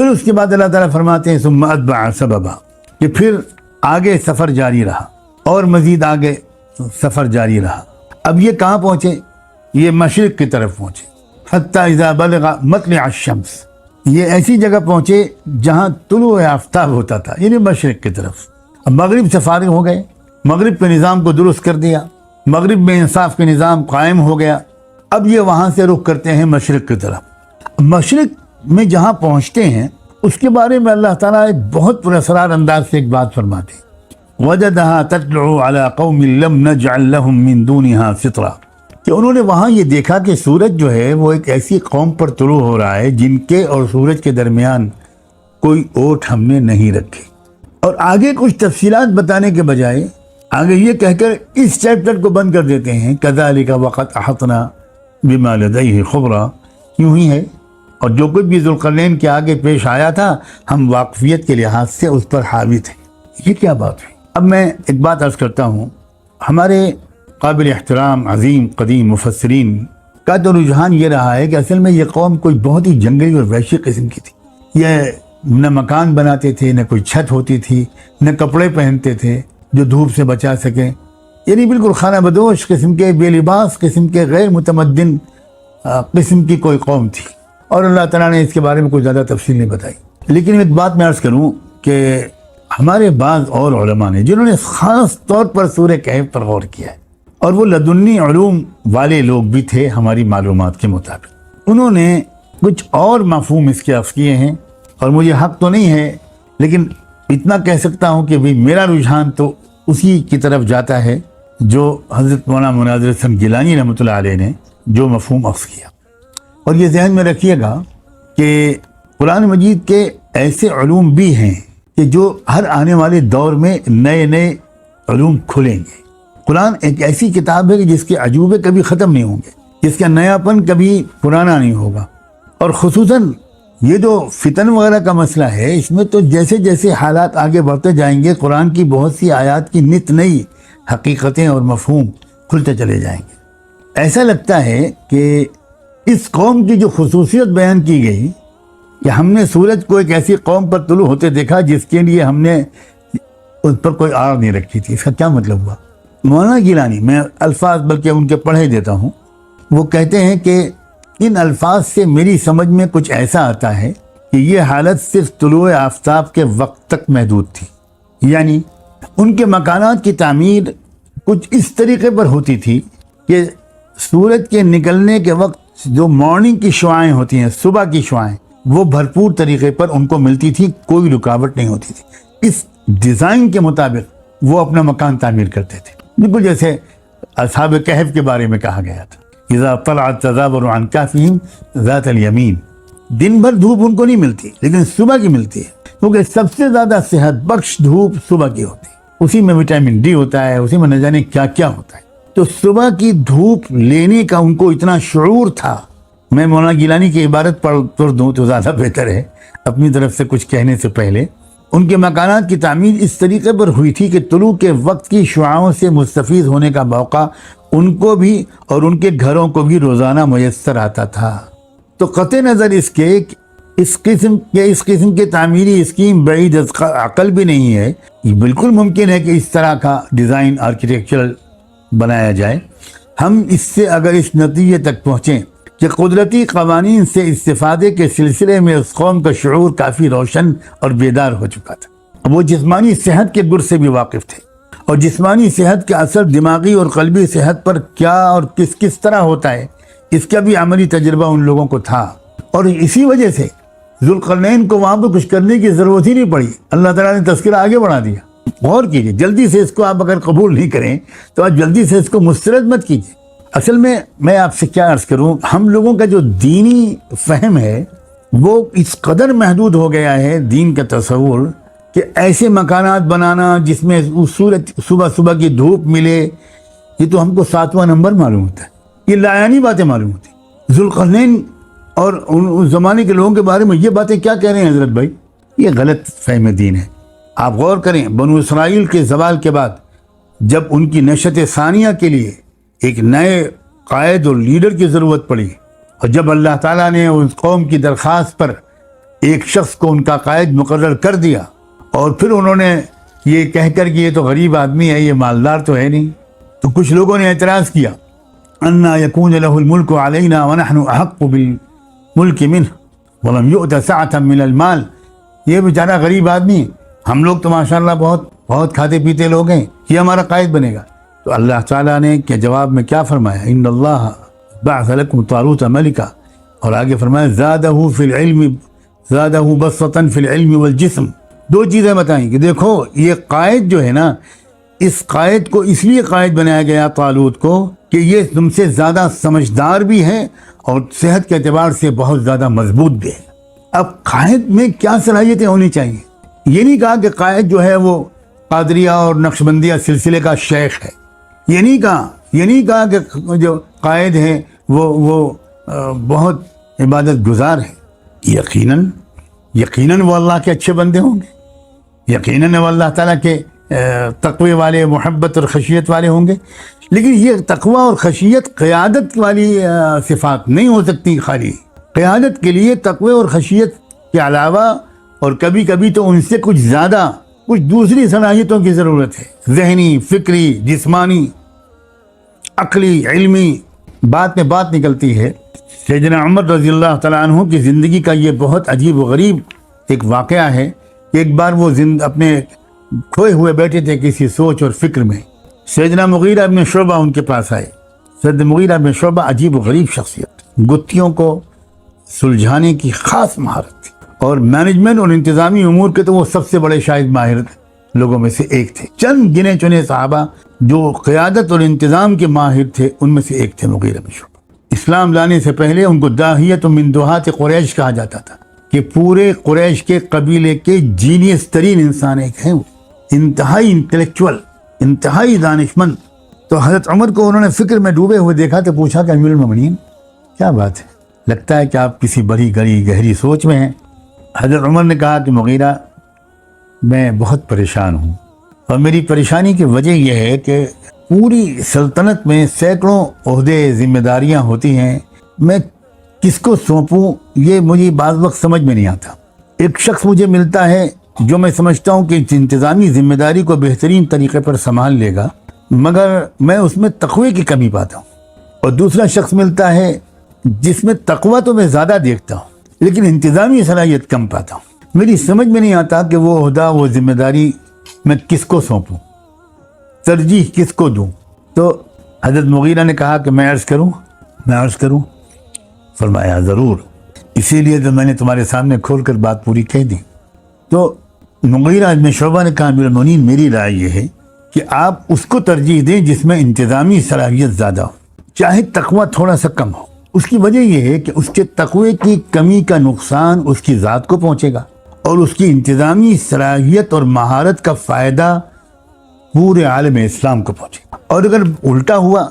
پھر اس کے بعد اللہ تعالیٰ فرماتے ہیں ثم اتبع سببا، کہ پھر آگے سفر جاری رہا اور مزید آگے سفر جاری رہا۔ اب یہ کہاں پہنچے؟ یہ مشرق کی طرف پہنچے، حتیٰ اذا بلغ مطلع الشمس، یہ ایسی جگہ پہنچے جہاں طلوع آفتاب ہوتا تھا، یعنی مشرق کی طرف۔ اب مغرب سے فارغ ہو گئے، مغرب کے نظام کو درست کر دیا، مغرب میں انصاف کے نظام قائم ہو گیا۔ اب یہ وہاں سے رخ کرتے ہیں مشرق کی طرف۔ مشرق میں جہاں پہنچتے ہیں اس کے بارے میں اللہ تعالیٰ ایک بہت پراسرار انداز سے ایک بات فرماتے ہیں، وَجَدَهَا تَطْلُعُ عَلَىٰ قَوْمٍ لَمْ نَجْعَلْ لَهُم مِّن دُونِهَا سِتْرًا، کہ انہوں نے وہاں یہ دیکھا کہ سورج جو ہے وہ ایک ایسی قوم پر طلوع ہو رہا ہے جن کے اور سورج کے درمیان کوئی اوٹ ہم نے نہیں رکھی۔ اور آگے کچھ تفصیلات بتانے کے بجائے آگے یہ کہہ کر اس چیپٹر کو بند کر دیتے ہیں، كَذَلِكَ وَقَدْ أَحَطْنَا بِمَا لَدَيْهِ خُبْرًا، یوں ہی ہے، اور جو کچھ بھی ذوالقرنین کے آگے پیش آیا تھا ہم واقفیت کے لحاظ سے اس پر حاوی تھے۔ یہ کیا بات ہے؟ اب میں ایک بات عرض کرتا ہوں، ہمارے قابل احترام عظیم قدیم مفسرین کا تو رجحان یہ رہا ہے کہ اصل میں یہ قوم کوئی بہت ہی جنگلی اور وحشی قسم کی تھی۔ یہ نہ مکان بناتے تھے، نہ کوئی چھت ہوتی تھی، نہ کپڑے پہنتے تھے جو دھوپ سے بچا سکیں، یعنی بالکل خانہ بدوش قسم کے، بے لباس قسم کے، غیر متمدن قسم کی کوئی قوم تھی، اور اللہ تعالیٰ نے اس کے بارے میں کوئی زیادہ تفصیل نہیں بتائی۔ لیکن ایک بات میں عرض کروں کہ ہمارے بعض اور علماء نے جنہوں نے خاص طور پر سورہ کہف پر غور کیا ہے، اور وہ لدنی علوم والے لوگ بھی تھے ہماری معلومات کے مطابق، انہوں نے کچھ اور مفہوم اس کے عرض کیے ہیں، اور مجھے حق تو نہیں ہے لیکن اتنا کہہ سکتا ہوں کہ بھی میرا رجحان تو اسی کی طرف جاتا ہے جو حضرت مولانا مناظر حسن گیلانی رحمۃ اللہ علیہ نے جو مفہوم عرض کیا۔ اور یہ ذہن میں رکھیے گا کہ قرآن مجید کے ایسے علوم بھی ہیں کہ جو ہر آنے والے دور میں نئے نئے علوم کھلیں گے۔ قرآن ایک ایسی کتاب ہے کہ جس کے عجوبے کبھی ختم نہیں ہوں گے، جس کا نیاپن کبھی پرانا نہیں ہوگا، اور خصوصاً یہ جو فتن وغیرہ کا مسئلہ ہے، اس میں تو جیسے جیسے حالات آگے بڑھتے جائیں گے قرآن کی بہت سی آیات کی نت نئی حقیقتیں اور مفہوم کھلتے چلے جائیں گے۔ ایسا لگتا ہے کہ اس قوم کی جو خصوصیت بیان کی گئی کہ ہم نے سورج کو ایک ایسی قوم پر طلوع ہوتے دیکھا جس کے لیے ہم نے اس پر کوئی آڑ نہیں رکھی تھی، اس کا کیا مطلب ہوا؟ مولانا گیلانی، میں الفاظ بلکہ ان کے پڑھے دیتا ہوں، وہ کہتے ہیں کہ ان الفاظ سے میری سمجھ میں کچھ ایسا آتا ہے کہ یہ حالت صرف طلوع آفتاب کے وقت تک محدود تھی، یعنی ان کے مکانات کی تعمیر کچھ اس طریقے پر ہوتی تھی کہ سورج کے نکلنے کے وقت جو مارننگ کی شعائیں ہوتی ہیں، صبح کی شعائیں، وہ بھرپور طریقے پر ان کو ملتی تھی، کوئی رکاوٹ نہیں ہوتی تھی۔ اس ڈیزائن کے مطابق وہ اپنا مکان تعمیر کرتے تھے، بالکل جیسے اصحاب کہف کے بارے میں کہا گیا تھا، اذا طلعت تزاور عن کہفہم ذات الیمین، دن بھر دھوپ ان کو نہیں ملتی لیکن صبح کی ملتی ہے، کیونکہ سب سے زیادہ صحت بخش دھوپ صبح کی ہوتی ہے، اسی میں وٹامن ڈی ہوتا ہے، اسی میں نہ جانے کیا کیا ہوتا ہے۔ تو صبح کی دھوپ لینے کا ان کو اتنا شعور تھا۔ میں مولانا گیلانی کی عبارت پڑھ دوں تو زیادہ بہتر ہے اپنی طرف سے کچھ کہنے سے پہلے۔ ان کے مکانات کی تعمیر اس طریقے پر ہوئی تھی کہ طلوع کے وقت کی شعاعوں سے مستفید ہونے کا موقع ان کو بھی اور ان کے گھروں کو بھی روزانہ میسر آتا تھا۔ تو قطع نظر اس قسم کے تعمیری اسکیم بعید از عقل بھی نہیں ہے، یہ بالکل ممکن ہے کہ اس طرح کا ڈیزائن آرکیٹیکچرل بنایا جائے۔ ہم اس سے اگر اس نتیجے تک پہنچیں کہ قدرتی قوانین سے استفادے کے سلسلے میں اس قوم کا شعور کافی روشن اور بیدار ہو چکا تھا، وہ جسمانی صحت کے گر سے بھی واقف تھے، اور جسمانی صحت کا اثر دماغی اور قلبی صحت پر کیا اور کس طرح ہوتا ہے اس کا بھی عملی تجربہ ان لوگوں کو تھا، اور اسی وجہ سے ذوالقرنین کو وہاں پہ کچھ کرنے کی ضرورت ہی نہیں پڑی، اللہ تعالیٰ نے تذکرہ آگے بڑھا دیا۔ غور کیجئے، جلدی سے اس کو آپ اگر قبول نہیں کریں تو آپ جلدی سے اس کو مسترد مت کیجئے۔ اصل میں آپ سے کیا عرض کروں، ہم لوگوں کا جو دینی فہم ہے وہ اس قدر محدود ہو گیا ہے، دین کا تصور، کہ ایسے مکانات بنانا جس میں صبح کی دھوپ ملے، یہ تو ہم کو 7واں نمبر معلوم ہوتا ہے، یہ لایانی باتیں معلوم ہوتی۔ ذوالقرنین اور اس زمانے کے لوگوں کے بارے میں یہ باتیں کیا کہہ رہے ہیں حضرت بھائی؟ یہ غلط فہم دین ہے۔ آپ غور کریں، بنو اسرائیل کے زوال کے بعد جب ان کی نشت ثانیہ کے لیے ایک نئے قائد اور لیڈر کی ضرورت پڑی، اور جب اللہ تعالیٰ نے اس قوم کی درخواست پر ایک شخص کو ان کا قائد مقرر کر دیا اور پھر انہوں نے یہ کہہ کر کہ یہ تو غریب آدمی ہے، یہ مالدار تو ہے نہیں، تو کچھ لوگوں نے اعتراض کیا انا یکون لہ الملک علینا ونحن احق بالملک منہ ولم یؤت سعۃ من المال، یہ بیچارہ غریب آدمی، ہم لوگ تو ماشاءاللہ بہت کھاتے پیتے لوگ ہیں، یہ ہمارا قائد بنے گا۔ تو اللہ تعالیٰ نے کے جواب میں کیا فرمایا، ان اللہ بعث لکم طالوت ملکا، اور آگے فرمایا زادہ بسطا فی العلم والجسم۔ دو چیزیں بتائیں کہ دیکھو یہ قائد جو ہے نا، اس قائد کو اس لیے قائد بنایا گیا طالوت کو کہ یہ تم سے زیادہ سمجھدار بھی ہے اور صحت کے اعتبار سے بہت زیادہ مضبوط بھی ہے۔ اب قائد میں کیا صلاحیتیں ہونی چاہیے؟ یہ نہیں کہا کہ قائد جو ہے وہ قادریہ اور نقشبندیہ سلسلے کا شیخ ہے، یہ نہیں کہا کہ جو قائد ہے وہ بہت عبادت گزار ہے۔ یقیناً وہ اللہ کے اچھے بندے ہوں گے، یقیناً وہ اللہ تعالیٰ کے تقوی والے، محبت اور خشیت والے ہوں گے، لیکن یہ تقوی اور خشیت قیادت والی صفات نہیں ہو سکتی۔ خالی قیادت کے لیے تقوی اور خشیت کے علاوہ اور کبھی کبھی تو ان سے کچھ زیادہ کچھ دوسری صلاحیتوں کی ضرورت ہے، ذہنی، فکری، جسمانی، عقلی، علمی۔ بات میں بات نکلتی ہے، سیدنا عمر رضی اللہ تعالیٰ عنہ کی زندگی کا یہ بہت عجیب و غریب ایک واقعہ ہے کہ ایک بار وہ اپنے کھوئے ہوئے بیٹھے تھے کسی سوچ اور فکر میں، سیدنا مغیرہ بن شعبہ ان کے پاس آئے۔ سیدنا مغیرہ بن شعبہ عجیب و غریب شخصیت، گتھیوں کو سلجھانے کی خاص مہارت تھی، اور مینجمنٹ اور انتظامی امور کے تو وہ سب سے بڑے شاید ماہر لوگوں میں سے ایک تھے۔ چند گنے چنے صحابہ جو قیادت اور انتظام کے ماہر تھے ان میں سے ایک تھے مغیرہ بن شعبہ۔ اسلام لانے سے پہلے ان کو داہیت من دہات قریش کہا جاتا تھا کہ پورے قریش کے قبیلے کے جینیس ترین انسان ایک ہیں، وہ انتہائی انٹلیکچوئل، انتہائی دانشمند۔ تو حضرت عمر کو انہوں نے فکر میں ڈوبے ہوئے دیکھا تو پوچھا کہ امیر المومنین کیا بات ہے، لگتا ہے کہ آپ کسی بڑی گہری سوچ میں ہیں۔ حضرت عمر نے کہا کہ مغیرہ میں بہت پریشان ہوں، اور میری پریشانی کی وجہ یہ ہے کہ پوری سلطنت میں سینکڑوں عہدے ذمہ داریاں ہوتی ہیں، میں کس کو سونپوں یہ مجھے بعض وقت سمجھ میں نہیں آتا۔ ایک شخص مجھے ملتا ہے جو میں سمجھتا ہوں کہ انتظامی ذمہ داری کو بہترین طریقے پر سنبھال لے گا، مگر میں اس میں تقوی کی کمی پاتا ہوں، اور دوسرا شخص ملتا ہے جس میں تقوی تو میں زیادہ دیکھتا ہوں لیکن انتظامی صلاحیت کم پاتا ہوں۔ میری سمجھ میں نہیں آتا کہ وہ عہدہ، وہ ذمہ داری میں کس کو سونپوں، ترجیح کس کو دوں۔ تو حضرت مغیرہ نے کہا کہ میں عرض کروں؟ فرمایا ضرور، اسی لیے تو میں نے تمہارے سامنے کھول کر بات پوری کہہ دی۔ تو مغیرہ بن شعبہ نے کہا امیر المومنین میری رائے یہ ہے کہ آپ اس کو ترجیح دیں جس میں انتظامی صلاحیت زیادہ ہو، چاہے تقوی تھوڑا سا کم ہو۔ اس کی وجہ یہ ہے کہ اس کے تقوی کی کمی کا نقصان اس کی ذات کو پہنچے گا، اور اس کی انتظامی صلاحیت اور مہارت کا فائدہ پورے عالم اسلام کو پہنچے گا۔ اور اگر الٹا ہوا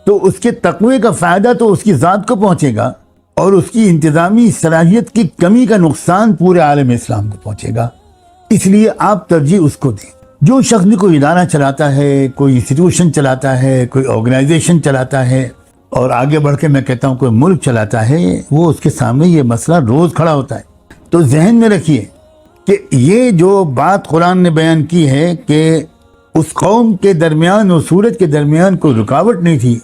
تو اس کے تقوی کا فائدہ تو اس کی ذات کو پہنچے گا، اور اس کی انتظامی صلاحیت کی کمی کا نقصان پورے عالم اسلام کو پہنچے گا۔ اس لیے آپ ترجیح اس کو دیں۔ جو شخص بھی کوئی ادارہ چلاتا ہے، کوئی انسٹیٹیوشن چلاتا ہے، کوئی آرگنائزیشن چلاتا ہے، اور آگے بڑھ کے میں کہتا ہوں کوئی ملک چلاتا ہے، وہ اس کے سامنے یہ مسئلہ روز کھڑا ہوتا ہے۔ تو ذہن میں رکھیے کہ یہ جو بات قرآن نے بیان کی ہے کہ اس قوم کے درمیان اور سورج کے درمیان کوئی رکاوٹ نہیں تھی،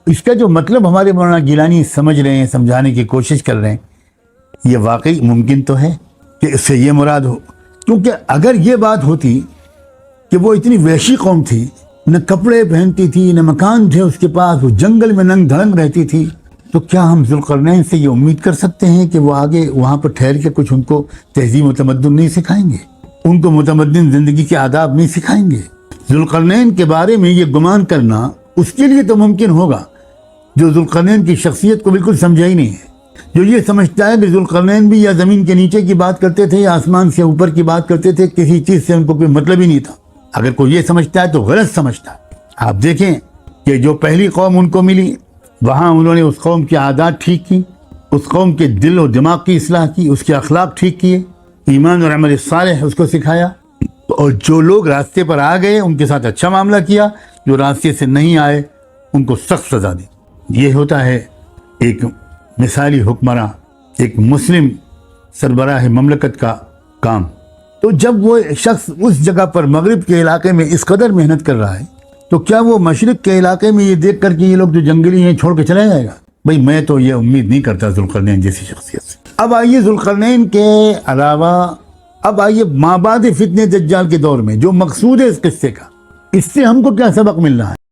اس کا جو مطلب ہمارے مولانا گیلانی سمجھ رہے ہیں، سمجھانے کی کوشش کر رہے ہیں، یہ واقعی ممکن تو ہے کہ اس سے یہ مراد ہو۔ کیونکہ اگر یہ بات ہوتی کہ وہ اتنی وحشی قوم تھی، نہ کپڑے پہنتی تھی، نہ مکان تھے اس کے پاس، وہ جنگل میں ننگ دھڑنگ رہتی تھی، تو کیا ہم ذوالقرنین سے یہ امید کر سکتے ہیں کہ وہ آگے وہاں پر ٹھہر کے کچھ ان کو تہذیب و تمدن نہیں سکھائیں گے، ان کو متمدن زندگی کے آداب نہیں سکھائیں گے؟ ذوالقرنین کے بارے میں یہ گمان کرنا اس کے لیے تو ممکن ہوگا جو ذوالقرنین کی شخصیت کو بالکل سمجھا ہی نہیں ہے، جو یہ سمجھتا ہے کہ ذوالقرنین بھی یا زمین کے نیچے کی بات کرتے تھے یا آسمان سے اوپر کی بات کرتے تھے، کسی چیز سے ان کو کوئی مطلب ہی نہیں تھا۔ اگر کوئی یہ سمجھتا ہے تو غلط سمجھتا ہے۔ آپ دیکھیں کہ جو پہلی قوم ان کو ملی، وہاں انہوں نے اس قوم کی عادات ٹھیک کی، اس قوم کے دل و دماغ کی اصلاح کی، اس کے اخلاق ٹھیک کیے، ایمان اور عمل صالح اس کو سکھایا، اور جو لوگ راستے پر آ گئے ان کے ساتھ اچھا معاملہ کیا، جو راستے سے نہیں آئے ان کو سخت سزا دی۔ یہ ہوتا ہے ایک مثالی حکمراں، ایک مسلم سربراہ مملکت کا کام. تو جب وہ شخص اس جگہ پر مغرب کے علاقے میں اس قدر محنت کر رہا ہے تو کیا وہ مشرق کے علاقے میں یہ دیکھ کر کہ یہ لوگ جو جنگلی ہیں چھوڑ کے چلا جائے گا؟ بھئی میں تو یہ امید نہیں کرتا ذوالقرنین جیسی شخصیت سے. اب آئیے ذوالقرنین کے علاوہ اب آئیے مابعد فتنہ دجال کے دور میں جو مقصود ہے اس قصے کا، اس سے ہم کو کیا سبق مل رہا ہے؟